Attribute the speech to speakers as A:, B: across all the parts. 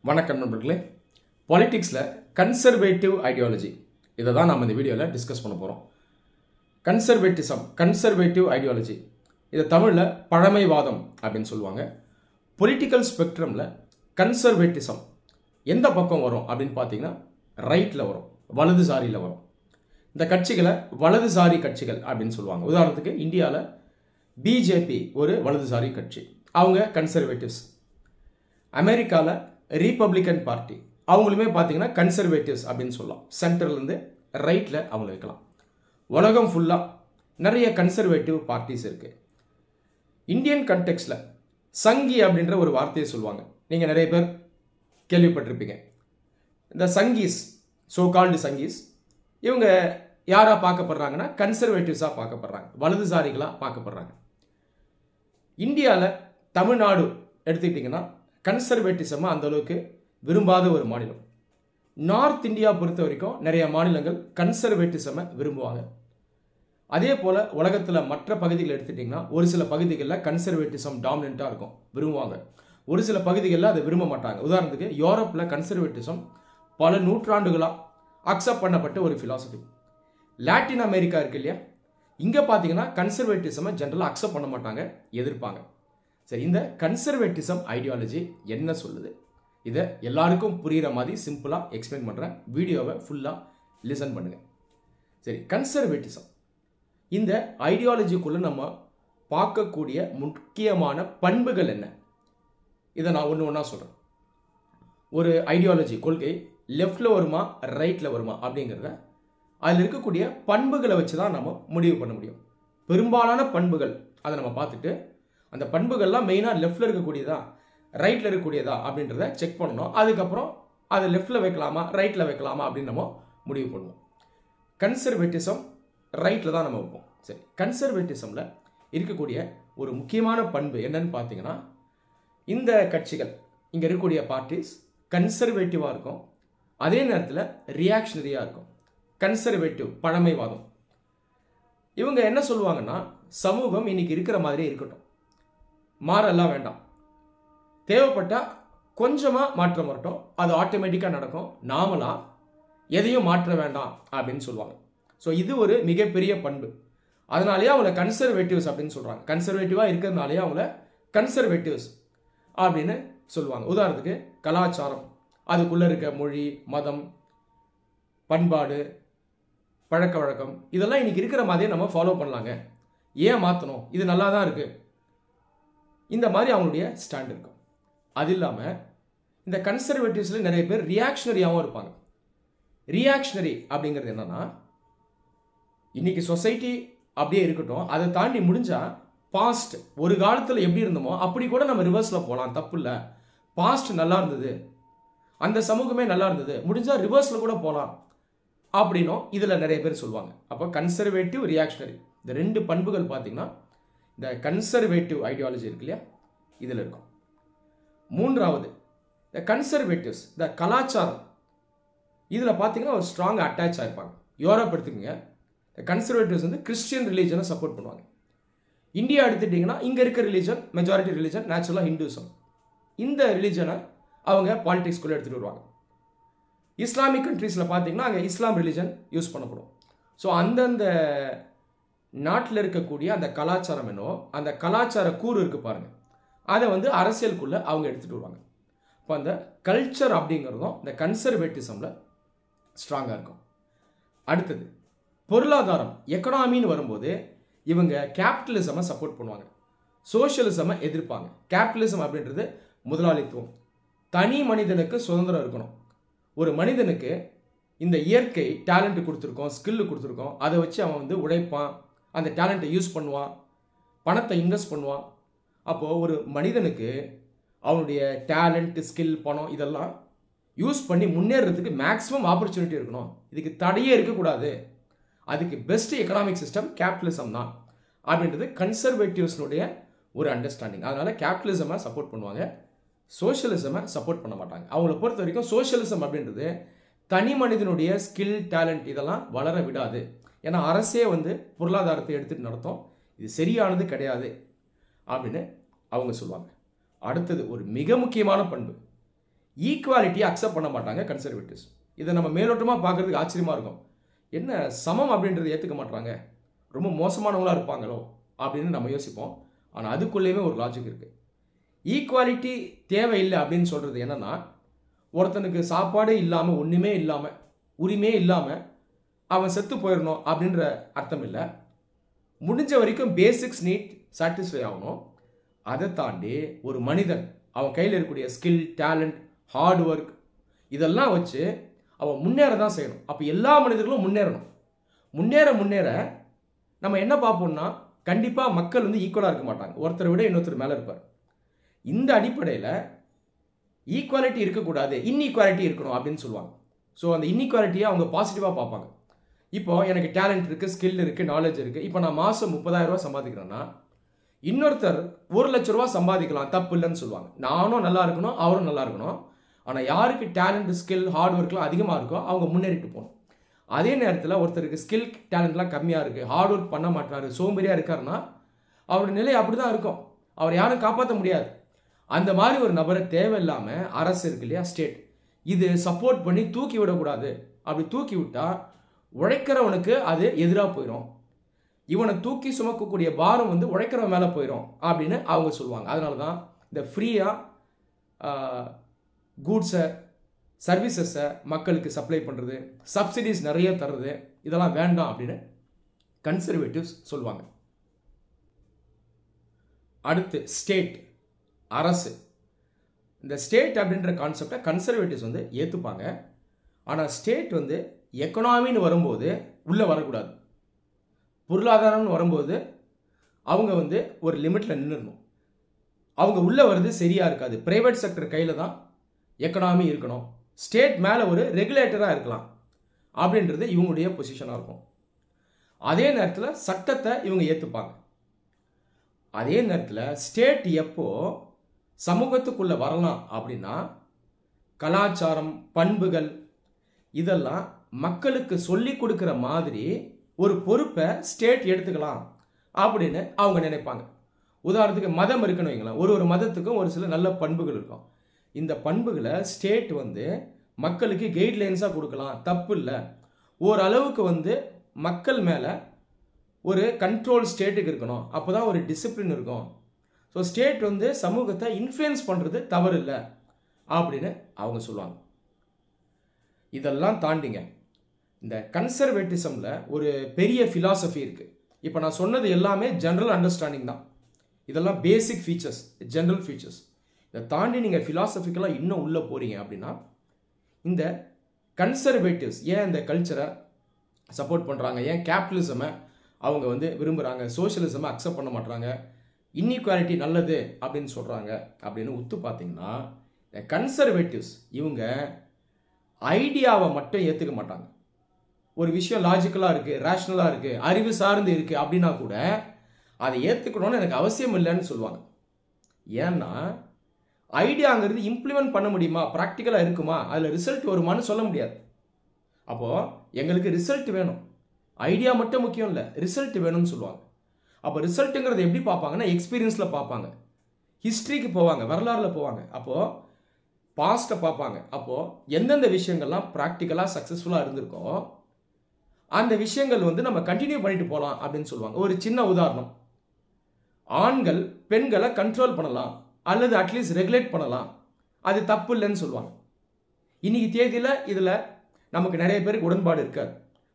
A: வணக்கம் நண்பர்களே. பாலிடிக்ஸில் conservative ideology இதை தான் நம்ம இந்த வீடியோவில் டிஸ்கஸ் பண்ண போகிறோம். கன்சர்வேட்டிவ் ஐடியாலஜி இதை தமிழில் பழமைவாதம் அப்படின்னு சொல்லுவாங்க. பொலிட்டிக்கல் ஸ்பெக்ட்ரமில் கன்சர்வேட்டிசம் எந்த பக்கம் வரும் அப்படின்னு பார்த்தீங்கன்னா ரைட்டில் வரும், வலதுசாரியில் வரும். இந்த கட்சிகளை வலதுசாரி கட்சிகள் அப்படின்னு சொல்லுவாங்க. உதாரணத்துக்கு இந்தியாவில் பிஜேபி ஒரு வலதுசாரி கட்சி, அவங்க கன்சர்வேட்டிவ்ஸ். அமெரிக்காவில் ரிபப்ளிகன் பார்ட்டி அவங்களுமே பார்த்தீங்கன்னா கன்சர்வேட்டிவ்ஸ் அப்படின்னு சொல்லலாம். சென்டர்லேருந்து ரைட்டில் அவங்க வைக்கலாம். உலகம் ஃபுல்லாக நிறைய கன்சர்வேட்டிவ் பார்ட்டிஸ் இருக்குது. இந்தியன் கண்டெக்ஸ்டில் சங்கி அப்படின்ற ஒரு வார்த்தையை சொல்லுவாங்க. நீங்கள் நிறைய பேர் கேள்விப்பட்டிருப்பீங்க. இந்த சங்கீஸ், சோ கால்டு சங்கீஸ், இவங்க யாராக பார்க்கப்படுறாங்கன்னா கன்சர்வேட்டிவ்ஸாக பார்க்கப்படுறாங்க, வலதுசாரிகளாக பார்க்கப்படுறாங்க. இந்தியாவில் தமிழ்நாடு எடுத்துக்கிட்டிங்கன்னா கன்சர்வேட்டிசம் அந்த அளவுக்கு விரும்பாத ஒரு மாநிலம். நார்த் இந்தியா பொறுத்த வரைக்கும் நிறைய மாநிலங்கள் கன்சர்வேட்டிசமை விரும்புவாங்க. அதே போல் உலகத்தில் மற்ற பகுதிகள் எடுத்துட்டிங்கன்னா ஒரு சில பகுதிகளில் கன்சர்வேட்டிசம் டாமினண்ட்டாக இருக்கும், விரும்புவாங்க. ஒரு சில பகுதிகளில் அதை விரும்ப மாட்டாங்க. உதாரணத்துக்கு யூரோப்பில் கன்சர்வேட்டிசம் பல நூற்றாண்டுகளாக அக்செப்ட் பண்ணப்பட்ட ஒரு ஃபிலாசபி. லாட்டின் அமெரிக்கா இருக்கு இல்லையா, இங்கே பார்த்தீங்கன்னா கன்சர்வேட்டிசமை ஜென்ரலாக அக்செப்ட் பண்ண மாட்டாங்க, எதிர்ப்பாங்க. சரி, இந்த கன்சர்வேட்டிசம் ஐடியாலஜி என்ன சொல்லுது, இதை எல்லாருக்கும் புரிகிற மாதிரி சிம்பிளாக எக்ஸ்பிளைன் பண்ணுறேன். வீடியோவை ஃபுல்லாக லிசன் பண்ணுங்கள். சரி, கன்சர்வேட்டிசம் இந்த ஐடியாலஜிக்குள்ளே நம்ம பார்க்கக்கூடிய முக்கியமான பண்புகள் என்ன, இதை நான் ஒன்று ஒன்றா சொல்கிறேன். ஒரு ஐடியாலஜி கொள்கை லெஃப்டில் வருமா ரைட்டில் வருமா அப்படிங்கிறத அதில் இருக்கக்கூடிய பண்புகளை வச்சு தான் நம்ம முடிவு பண்ண முடியும். பெரும்பாலான பண்புகள் அதை நம்ம பார்த்துட்டு அந்த பண்புகள்லாம் மெயினாக லெஃப்டில் இருக்கக்கூடியதா ரைட்டில் இருக்கக்கூடியதா அப்படின்றத செக் பண்ணணும். அதுக்கப்புறம் அதை லெஃப்டில் வைக்கலாமா ரைட்டில் வைக்கலாமா அப்படின்னு நம்ம முடிவு பண்ணுவோம். கன்சர்வேட்டிசம் ரைட்டில் தான் நம்ம வைப்போம். சரி, கன்சர்வேட்டிசமில் இருக்கக்கூடிய ஒரு முக்கியமான பண்பு என்னன்னு பார்த்தீங்கன்னா, இந்த கட்சிகள் இங்கே இருக்கக்கூடிய பார்ட்டிஸ் கன்சர்வேட்டிவாக இருக்கும், அதே நேரத்தில் ரியாக்ஷனரியாக இருக்கும். கன்சர்வேட்டிவ் பழமைவாதம். இவங்க என்ன சொல்லுவாங்கன்னா, சமூகம் இன்னைக்கு இருக்கிற மாதிரி இருக்கட்டும், மாறெல்லாம் வேண்டாம், தேவைப்பட்டால் கொஞ்சமாக மாற்றம் வரட்டும், அது ஆட்டோமேட்டிக்காக நடக்கும், நாமளாக எதையும் மாற்ற வேண்டாம் அப்படின்னு சொல்லுவாங்க. ஸோ இது ஒரு மிகப்பெரிய பண்பு. அதனாலேயே அவங்கள கன்சர்வேட்டிவ்ஸ் அப்படின்னு சொல்கிறாங்க. கன்சர்வேட்டிவாக இருக்கிறதுனாலேயே அவங்கள கன்சர்வேட்டிவ்ஸ் அப்படின்னு சொல்லுவாங்க. உதாரணத்துக்கு கலாச்சாரம், அதுக்குள்ளே இருக்க மொழி, மதம், பண்பாடு, பழக்க வழக்கம், இதெல்லாம் இன்னைக்கு இருக்கிற மாதிரியே நம்ம ஃபாலோ பண்ணலாங்க, ஏன் மாற்றணும், இது நல்லா தான் இருக்குது, இந்த மாதிரி அவங்களுடைய ஸ்டாண்ட் இருக்கும். அது இல்லாமல் இந்த கன்சர்வேட்டிவ்ஸில் நிறைய பேர் ரியாக்ஷனரியாகவும் இருப்பாங்க. ரியாக்ஷனரி அப்படிங்கிறது என்னன்னா, இன்னைக்கு சொசைட்டி அப்படியே இருக்கட்டும், அதை தாண்டி முடிஞ்சால் பாஸ்ட் ஒரு காலத்தில் எப்படி இருந்தோமோ அப்படி கூட நம்ம ரிவர்ஸில் போகலாம், தப்பு இல்லை, பாஸ்ட் நல்லா இருந்தது, அந்த சமூகமே நல்லா இருந்தது, முடிஞ்சால் ரிவர்ஸில் கூட போகலாம் அப்படின்னும் இதில் நிறைய பேர் சொல்லுவாங்க. அப்போ கன்சர்வேட்டிவ், ரியாக்ஷனரி, இந்த ரெண்டு பண்புகள் பார்த்தீங்கன்னா இந்த கன்சர்வேட்டிவ் ஐடியாலஜி இருக்கு இல்லையா, இதில் இருக்கும். மூன்றாவது இந்த கன்சர்வேட்டிவ்ஸ், இந்த கலாச்சாரம், இதில் பார்த்தீங்கன்னா ஒரு ஸ்ட்ராங் அட்டாச் ஆகிருப்பாங்க. யூரோப் எடுத்துக்கோங்க, இந்த கன்சர்வேட்டிவ்ஸ் வந்து கிறிஸ்டியன் ரிலீஜனை சப்போர்ட் பண்ணுவாங்க. இந்தியா எடுத்துட்டிங்கன்னா இங்கே இருக்க ரிலீஜன், மெஜாரிட்டி ரிலீஜன் நேச்சுரலாக ஹிந்துசம், இந்த ரிலீஜனை அவங்க பாலிடிக்ஸ்குள்ளே எடுத்துகிட்டு வருவாங்க. இஸ்லாமிக் கண்ட்ரீஸில் பார்த்தீங்கன்னா அங்கே இஸ்லாம் ரிலீஜன் யூஸ் பண்ணப்படும். ஸோ அந்தந்த நாட்டில் இருக்கக்கூடிய அந்த கலாச்சாரம் என்னவோ அந்த கலாச்சார கூறு இருக்குது பாருங்கள், அதை வந்து அரசியலுக்குள்ளே அவங்க எடுத்துகிட்டு வருவாங்க. இப்போ அந்த கல்ச்சர் அப்படிங்கிறதும் இந்த கன்சர்வேட்டிசமில் ஸ்ட்ராங்காக இருக்கும். அடுத்தது பொருளாதாரம், எக்கனாமின்னு வரும்போது இவங்க கேபிட்டலிசமை சப்போர்ட் பண்ணுவாங்க, சோஷியலிசமை எதிர்ப்பாங்க. கேபிட்டலிசம் அப்படின்றது முதலாளித்துவம், தனி மனிதனுக்கு சுதந்திரம் இருக்கணும். ஒரு மனிதனுக்கு இந்த இயற்கை டேலண்ட் கொடுத்துருக்கோம், ஸ்கில்லு கொடுத்துருக்கோம், அதை வச்சு அவன் வந்து உழைப்பான், அந்த டேலண்ட்டை யூஸ் பண்ணுவான், பணத்தை இன்வெஸ்ட் பண்ணுவான். அப்போது ஒரு மனிதனுக்கு அவனுடைய டேலண்ட், ஸ்கில், பணம் இதெல்லாம் யூஸ் பண்ணி முன்னேறதுக்கு மேக்ஸிமம் ஆப்பர்ச்சுனிட்டி இருக்கணும், இதுக்கு தடையே இருக்கக்கூடாது, அதுக்கு பெஸ்ட் எக்கனாமிக் சிஸ்டம் கேபிட்டலிசம் தான் அப்படின்றது கன்சர்வேட்டிவ்ஸ்னுடைய ஒரு அண்டர்ஸ்டாண்டிங். அதனால் கேபிட்டலிசமை சப்போர்ட் பண்ணுவாங்க, சோஷியலிசமை சப்போர்ட் பண்ண மாட்டாங்க. அவங்கள பொறுத்த வரைக்கும் சோஷியலிசம் அப்படின்றது தனி மனிதனுடைய ஸ்கில், டேலண்ட் இதெல்லாம் வளர விடாது, ஏன்னா அரசே வந்து பொருளாதாரத்தை எடுத்துகிட்டு நடத்தும், இது சரியானது கிடையாது அப்படின்னு அவங்க சொல்லுவாங்க. அடுத்தது ஒரு மிக முக்கியமான பண்பு, ஈக்குவாலிட்டியை அக்செப்ட் பண்ண மாட்டாங்க கன்சர்வேட்டிவ்ஸ். இதை நம்ம மேலோட்டமாக பார்க்குறதுக்கு ஆச்சரியமாக இருக்கும். என்ன சமம் அப்படின்றது ஏற்றுக்க மாட்டாங்க, ரொம்ப மோசமானவங்களாக இருப்பாங்களோ அப்படின்னு நம்ம யோசிப்போம். ஆனால் அதுக்குள்ளேயுமே ஒரு லாஜிக் இருக்குது. ஈக்குவாலிட்டி தேவையில்லை அப்படின்னு சொல்கிறது என்னென்னா, ஒருத்தனுக்கு சாப்பாடே இல்லாமல், ஒன்றுமே இல்லாமல், உரிமையே இல்லாமல் அவன் செத்து போயிடணும் அப்படின்ற அர்த்தம் இல்லை. முடிஞ்ச வரைக்கும் பேசிக்ஸ் நீட் சாட்டிஸ்ஃபை ஆகணும். அதை தாண்டி ஒரு மனிதன் அவன் கையில் இருக்கக்கூடிய ஸ்கில், டேலண்ட், ஹார்ட் ஒர்க் இதெல்லாம் வச்சு அவன் முன்னேற தான் செய்யணும். அப்போ எல்லா மனிதர்களும் முன்னேறணும். முன்னேற நம்ம என்ன பார்ப்போம்னா, கண்டிப்பாக மக்கள் வந்து ஈக்குவலாக இருக்க மாட்டாங்க, ஒருத்தரை விட இன்னொருத்தர் மேலே இருப்பார். இந்த அடிப்படையில் ஈக்குவாலிட்டி இருக்கக்கூடாது, இன்இக்வாலிட்டி இருக்கணும் அப்படின்னு சொல்லுவாங்க. ஸோ அந்த இன்இக்வாலிட்டியை அவங்க பாசிட்டிவாக பார்ப்பாங்க. இப்போ எனக்கு டேலண்ட் இருக்குது, ஸ்கில் இருக்குது, நாலேஜ் இருக்குது. இப்போ நான் மாதம் 30,000 ரூபா சம்பாதிக்கிறேன்னா இன்னொருத்தர் 1,00,000 ரூபா சம்பாதிக்கலாம், தப்பு இல்லைன்னு சொல்லுவாங்க. நானும் நல்லா இருக்கணும், அவரும் நல்லா இருக்கணும். ஆனால் யாருக்கு டேலண்ட், ஸ்கில், ஹார்ட் ஒர்க்லாம் அதிகமாக இருக்கோ அவங்க முன்னேறிட்டு போகணும். அதே நேரத்தில் ஒருத்தருக்கு ஸ்கில், டேலண்ட்லாம் கம்மியாக இருக்குது, ஹார்ட் ஒர்க் பண்ண மாட்டாரு, சோம்பேறியாக இருக்காருன்னா அவரோட நிலை அப்படி தான் இருக்கும். அவர் யாரும் காப்பாற்ற முடியாது. அந்த மாதிரி ஒரு நபரை தேவையில்லாமல் அரசு இருக்கு இல்லையா, ஸ்டேட், இது சப்போர்ட் பண்ணி தூக்கி விடக்கூடாது. அப்படி தூக்கி விட்டால் உழைக்கிறவனுக்கு அது எதிராக போயிடும். இவனை தூக்கி சுமக்கக்கூடிய பாரம் வந்து உழைக்கிறவன் மேலே போயிடும் அப்படின்னு அவங்க சொல்லுவாங்க. அதனால தான் இந்த ஃப்ரீயாக கூட்ஸை, சர்வீசஸை மக்களுக்கு சப்ளை பண்ணுறது, சப்சிடிஸ் நிறைய தர்றது, இதெல்லாம் வேண்டாம் அப்படின்னு கன்சர்வேட்டிவ்ஸ் சொல்லுவாங்க. அடுத்து ஸ்டேட், அரசு. இந்த ஸ்டேட் அப்படின்ற கான்செப்டை கன்சர்வேட்டிவ்ஸ் வந்து ஏற்றுப்பாங்க. ஆனால் ஸ்டேட் வந்து எக்கனாமின்னு வரும்போது உள்ளே வரக்கூடாது. பொருளாதாரம்னு வரும்போது அவங்க வந்து ஒரு லிமிட்டில் நின்றுடணும். அவங்க உள்ளே வர்றது சரியாக இருக்காது. ப்ரைவேட் செக்டர் கையில் தான் எக்கனாமி இருக்கணும், ஸ்டேட் மேலே ஒரு ரெகுலேட்டராக இருக்கலாம் அப்படின்றது இவங்களுடைய பொசிஷனாக இருக்கும். அதே நேரத்தில் சட்டத்தை இவங்க ஏற்றுப்பாங்க. அதே நேரத்தில் ஸ்டேட் எப்போ சமூகத்துக்குள்ளே வரலாம் அப்படின்னா, கலாச்சாரம், பண்புகள் இதெல்லாம் மக்களுக்கு சொல்லி கொடுக்குற மாதிரி ஒரு பொறுப்பை ஸ்டேட் எடுத்துக்கலாம் அப்படின்னு அவங்க நினைப்பாங்க. உதாரணத்துக்கு மதம் இருக்குன்னு வைங்களேன். ஒரு மதத்துக்கும் ஒரு சில நல்ல பண்புகள் இருக்கும். இந்த பண்புகளை ஸ்டேட் வந்து மக்களுக்கு கைட்லைன்ஸாக கொடுக்கலாம், தப்பு இல்லை. ஓரளவுக்கு வந்து மக்கள் மேலே ஒரு கண்ட்ரோல் ஸ்டேட்டுக்கு இருக்கணும், அப்போ தான் ஒரு டிசிப்ளின் இருக்கும். ஸோ ஸ்டேட் வந்து சமூகத்தை இன்ஃப்ளூயன்ஸ் பண்ணுறது தவறு இல்லை அப்படின்னு அவங்க சொல்லுவாங்க. இதெல்லாம் தாண்டிங்க இந்த கன்சர்வேட்டிசமில் ஒரு பெரிய ஃபிலாசபி இருக்குது. இப்போ நான் சொன்னது எல்லாமே ஜென்ரல் அண்டர்ஸ்டாண்டிங் தான். இதெல்லாம் பேசிக் ஃபீச்சர்ஸ், ஜென்ரல் ஃபீச்சர்ஸ். இதை தாண்டி நீங்கள் ஃபிலாசபிக்கெல்லாம் இன்னும் உள்ளே போகிறீங்க அப்படின்னா, இந்த கன்சர்வேட்டிவ்ஸ் ஏன் இந்த கல்ச்சரை சப்போர்ட் பண்ணுறாங்க, ஏன் கேபிட்டலிசமை அவங்க வந்து விரும்புகிறாங்க, சோஷியலிசமை அக்செப்ட் பண்ண மாட்டாங்க, இன்இக்வாலிட்டி நல்லது அப்படின்னு சொல்கிறாங்க அப்படின்னு உத்து பார்த்தீங்கன்னா, இந்த கன்சர்வேட்டிவ்ஸ் இவங்க ஐடியாவை மட்டும் ஏற்றுக்க மாட்டாங்க. ஒரு விஷயம் லாஜிக்கலாக இருக்குது, ரேஷ்னலாக இருக்குது, அறிவு சார்ந்து இருக்குது அப்படின்னா கூட அதை ஏற்றுக்கணும்னு எனக்கு அவசியம் இல்லைன்னு சொல்லுவாங்க. ஏன்னா ஐடியாங்கிறது இம்ப்ளிமெண்ட் பண்ண முடியுமா, ப்ராக்டிக்கலாக இருக்குமா, அதில் ரிசல்ட் வருமானு சொல்ல முடியாது. அப்போது எங்களுக்கு ரிசல்ட் வேணும், ஐடியா மட்டும் முக்கியம் இல்லை, ரிசல்ட் வேணும்னு சொல்லுவாங்க. அப்போ ரிசல்ட்டுங்கிறது எப்படி பார்ப்பாங்கன்னா, எக்ஸ்பீரியன்ஸில் பார்ப்பாங்க, ஹிஸ்ட்ரிக்கு போவாங்க, வரலாறுல போவாங்க, அப்போது பாஸ்ட்டை பார்ப்பாங்க. அப்போது எந்தெந்த விஷயங்கள்லாம் ப்ராக்டிக்கலாக சக்ஸஸ்ஃபுல்லாக இருந்திருக்கோ அந்த விஷயங்கள் வந்து நம்ம கண்டினியூ பண்ணிட்டு போகலாம் அப்படின்னு சொல்லுவாங்க. ஒரு சின்ன உதாரணம், ஆண்கள் பெண்களை கண்ட்ரோல் பண்ணலாம் அல்லது அட்லீஸ்ட் ரெகுலேட் பண்ணலாம், அது தப்பு இல்லைன்னு சொல்லுவாங்க. இன்னைக்கு தேதியில் இதில் நமக்கு நிறைய பேருக்கு உடன்பாடு இருக்காது.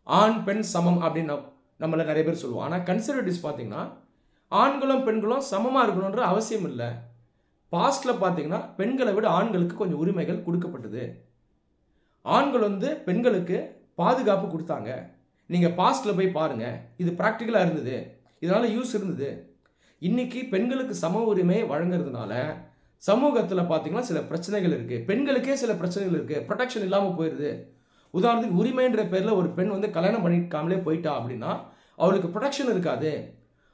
A: ஆண் பெண் சமம் அப்படின்னு நம்மள நிறைய பேர் சொல்லுவோம். ஆனால் கன்சர்வேட்டிவ்ஸ் பார்த்தீங்கன்னா ஆண்களும் பெண்களும் சமமாக இருக்கணுன்ற அவசியம் இல்லை. பாஸ்டில் பார்த்தீங்கன்னா பெண்களை விட ஆண்களுக்கு கொஞ்சம் உரிமைகள் கொடுக்கப்பட்டது. ஆண்கள் வந்து பெண்களுக்கு பாதுகாப்பு கொடுத்தாங்க. நீங்கள் பாஸ்டில் போய் பாருங்கள், இது ப்ராக்டிக்கலாக இருந்தது, இதனால் யூஸ் இருந்தது. இன்னைக்கு பெண்களுக்கு சம உரிமை வழங்குறதுனால சமூகத்தில் பார்த்தீங்கன்னா சில பிரச்சனைகள் இருக்குது, பெண்களுக்கே சில பிரச்சனைகள் இருக்குது, ப்ரொடெக்ஷன் இல்லாமல் போயிடுது. உதாரணத்துக்கு உரிமைன்ற பேரில் ஒரு பெண் வந்து கல்யாணம் பண்ணிக்காமலே போயிட்டா அப்படின்னா அவளுக்கு ப்ரொடெக்ஷன் இருக்காது.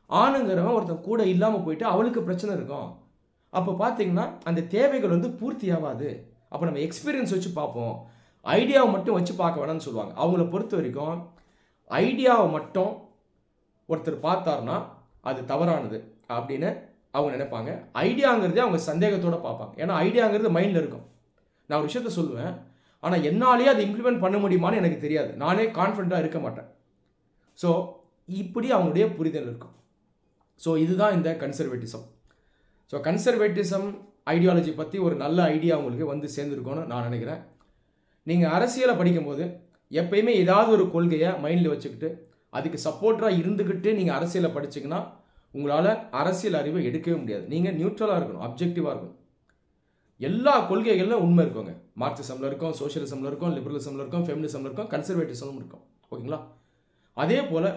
A: ஆணுங்கிறவன் ஒருத்தன் கூட இல்லாமல் போயிட்டு அவளுக்கு பிரச்சனை இருக்கும். அப்போ பார்த்தீங்கன்னா அந்த தேவைகள் வந்து பூர்த்தி ஆகாது. அப்போ நம்ம எக்ஸ்பீரியன்ஸ் வச்சு பார்ப்போம், ஐடியாவை மட்டும் வச்சு பார்க்க வேணாம்னு சொல்லுவாங்க. அவங்கள பொறுத்த வரைக்கும் ஐடியாவை மட்டும் ஒருத்தர் பார்த்தாருன்னா அது தவறானது அப்படின்னு அவங்க நினைப்பாங்க. ஐடியாங்கிறதே அவங்க சந்தேகத்தோடு பார்ப்பாங்க. ஏன்னா ஐடியாங்கிறது மைண்டில் இருக்கும், நான் ஒரு விஷயத்த சொல்லுவேன், ஆனால் என்னாலேயே அதை இம்ப்ளிமெண்ட் பண்ண முடியுமான்னு எனக்கு தெரியாது. நானே கான்ஃபிடண்ட்டாக இருக்க மாட்டேன். ஸோ இப்படி அவங்களுடைய புரிதல் இருக்கும். ஸோ இதுதான் இந்த கன்சர்வேட்டிசம். ஸோ கன்சர்வேட்டிசம் ஐடியாலஜி பற்றி ஒரு நல்ல ஐடியா உங்களுக்கு வந்து சேர்ந்துருக்கோன்னு நான் நினைக்கிறேன். நீங்கள் அரசியலை படிக்கும்போது எப்பயுமே ஏதாவது ஒரு கொள்கையை மைண்டில் வச்சுக்கிட்டு அதுக்கு சப்போர்ட்டராக இருந்துக்கிட்டு நீங்கள் அரசியலை படிச்சிங்கன்னா உங்களால் அரசியல் அறிவை எடுக்கவே முடியாது. நீங்கள் நியூட்ரலாக இருக்கணும், அப்ஜெக்டிவாக இருக்கணும். எல்லா கொள்கைகளிலும் உண்மை இருக்குங்க. மார்க்சிசமில் இருக்கும், சோஷியலிசமில் இருக்கும், லிபரலிசமில் இருக்கும், ஃபெமினிசமில் இருக்கும், கன்சர்வேட்டிசமும் இருக்கும். ஓகேங்களா? அதே போல்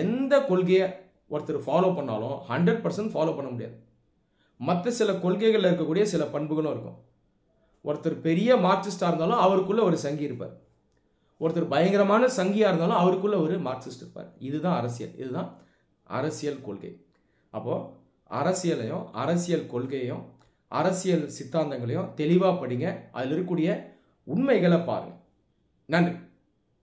A: எந்த கொள்கையை ஒருத்தர் ஃபாலோ பண்ணாலும் 100% ஃபாலோ பண்ண முடியாது. மற்ற சில கொள்கைகளில் இருக்கக்கூடிய சில பண்புகளும் இருக்கும். ஒருத்தர் பெரிய மார்க்சிஸ்டாக இருந்தாலும் அவருக்குள்ள ஒரு சங்கி இருப்பார். ஒருத்தர் பயங்கரமான சங்கியாக இருந்தாலும் அவருக்குள்ள ஒரு மார்க்சிஸ்ட் இருப்பார். இதுதான் அரசியல், இதுதான் அரசியல் கொள்கை. அப்போது அரசியலையும் அரசியல் கொள்கையையும் அரசியல் சித்தாந்தங்களையும் தெளிவாக படிங்க. அதில் இருக்கக்கூடிய உண்மைகளை பாருங்கள். நன்றி.